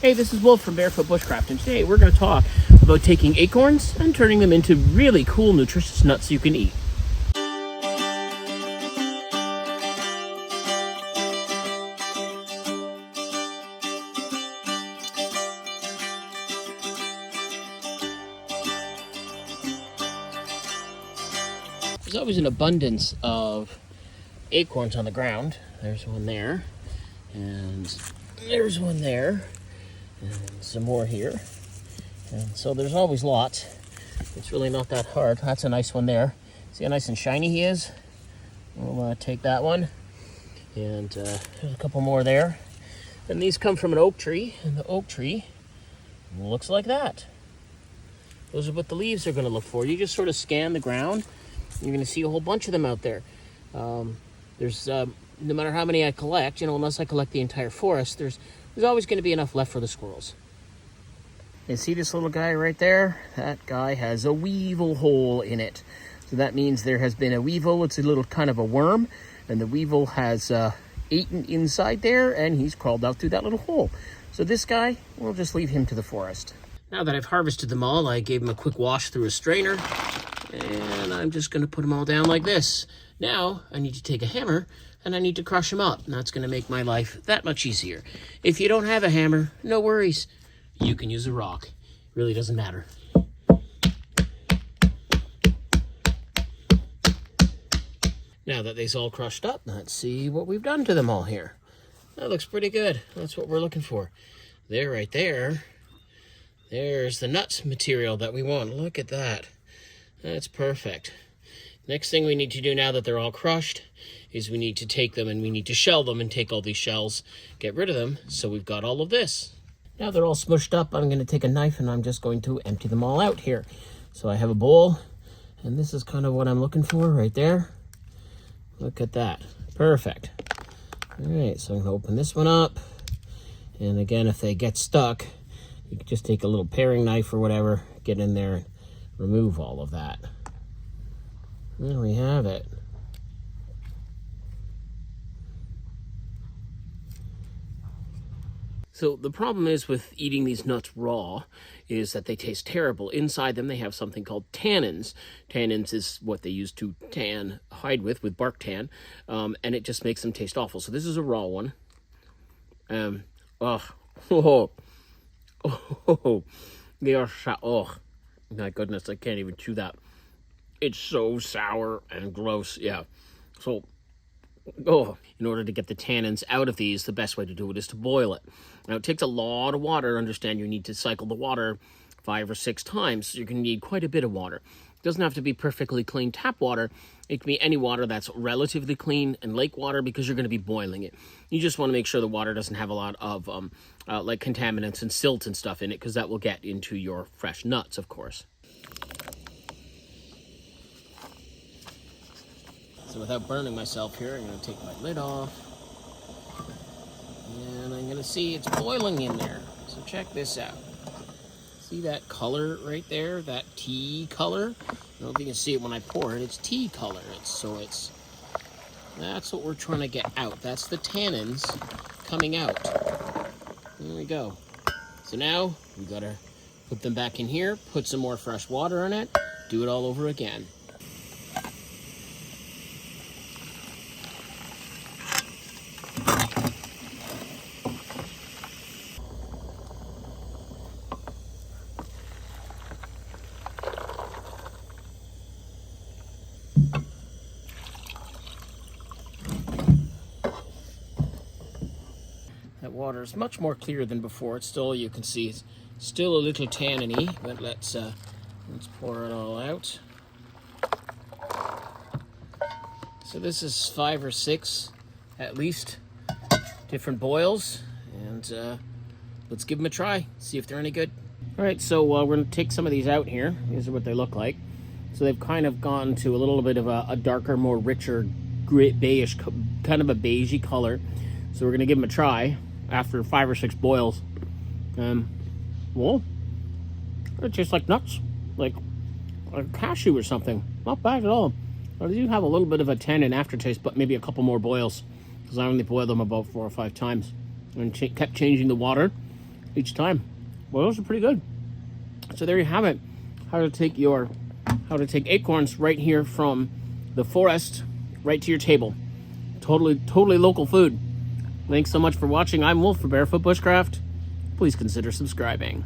Hey, this is Wolf from Barefoot Bushcraft, and today we're going to talk about taking acorns and turning them into really cool, nutritious nuts you can eat. There's always an abundance of acorns on the ground. There's one there, and there's one there, and some more here. And so there's always lots. It's really not that hard. That's a nice one there. See how nice and shiny he is? We'll take that one. And there's a couple more there. And these come from an oak tree, and the oak tree looks like that. Those are what the leaves are going to look for. You just sort of scan the ground. You're going to see a whole bunch of them out there. There's no matter how many I collect, unless I collect the entire forest, there's always going to be enough left for the squirrels. You see this little guy right there? That guy has a weevil hole in it. So that means there has been a weevil. It's a little kind of a worm, and the weevil has eaten inside there, and he's crawled out through that little hole. So this guy, we'll just leave him to the forest. Now that I've harvested them all, I gave them a quick wash through a strainer, and I'm just going to put them all down like this. Now I need to take a hammer and I need to crush them up. That's going to make my life that much easier. If you don't have a hammer, no worries. You can use a rock. It really doesn't matter. Now that they's all crushed up, let's see what we've done to them all here. That looks pretty good. That's what we're looking for. There, right there. There's the nut material that we want. Look at that. That's perfect. Next thing we need to do now that they're all crushed is we need to take them and we need to shell them and take all these shells, get rid of them, so we've got all of this. Now they're all smushed up, I'm going to take a knife and I'm just going to empty them all out here. So I have a bowl, and this is kind of what I'm looking for right there. Look at that. Perfect. All right, so I'm going to open this one up. And again, if they get stuck, you can just take a little paring knife or whatever, get in there and remove all of that. There we have it. So the problem is with eating these nuts raw is that they taste terrible. Inside them they have something called tannins. Tannins is what they use to tan hide with bark tan, and it just makes them taste awful. So this is a raw one. They are oh my goodness, I can't even chew that. It's so sour and gross, yeah. So, in order to get the tannins out of these, the best way to do it is to boil it. Now, it takes a lot of water. Understand you need to cycle the water 5 or 6 times, so you're going to need quite a bit of water. It doesn't have to be perfectly clean tap water. It can be any water that's relatively clean and lake water because you're going to be boiling it. You just want to make sure the water doesn't have a lot of like contaminants and silt and stuff in it, because that will get into your fresh nuts, of course. So without burning myself here, I'm going to take my lid off. And I'm going to see it's boiling in there. So check this out. See that color right there? That tea color? I don't know if you can see it when I pour it. It's tea color. That's what we're trying to get out. That's the tannins coming out. There we go. So now we got to put them back in here, put some more fresh water in it, do it all over again. That water is much more clear than before. It's still, you can see, it's still a little tanniny, but let's pour it all out. So this is 5 or 6, at least, different boils, and let's give them a try, see if they're any good. All right, so we're going to take some of these out here. These are what they look like. So they've kind of gone to a little bit of a darker, more richer, beige, kind of a beigey color. So we're going to give them a try after 5 or 6 boils. Well, it tastes like nuts, like a cashew or something. Not bad at all. They do have a little bit of a tannin aftertaste, but maybe a couple more boils, because I only boiled them about 4 or 5 times and kept changing the water. each time. Well, those are pretty good. So there you have it. How to take acorns right here from the forest right to your table. Totally local food. Thanks so much for watching. I'm Wolf for Barefoot Bushcraft. Please consider subscribing.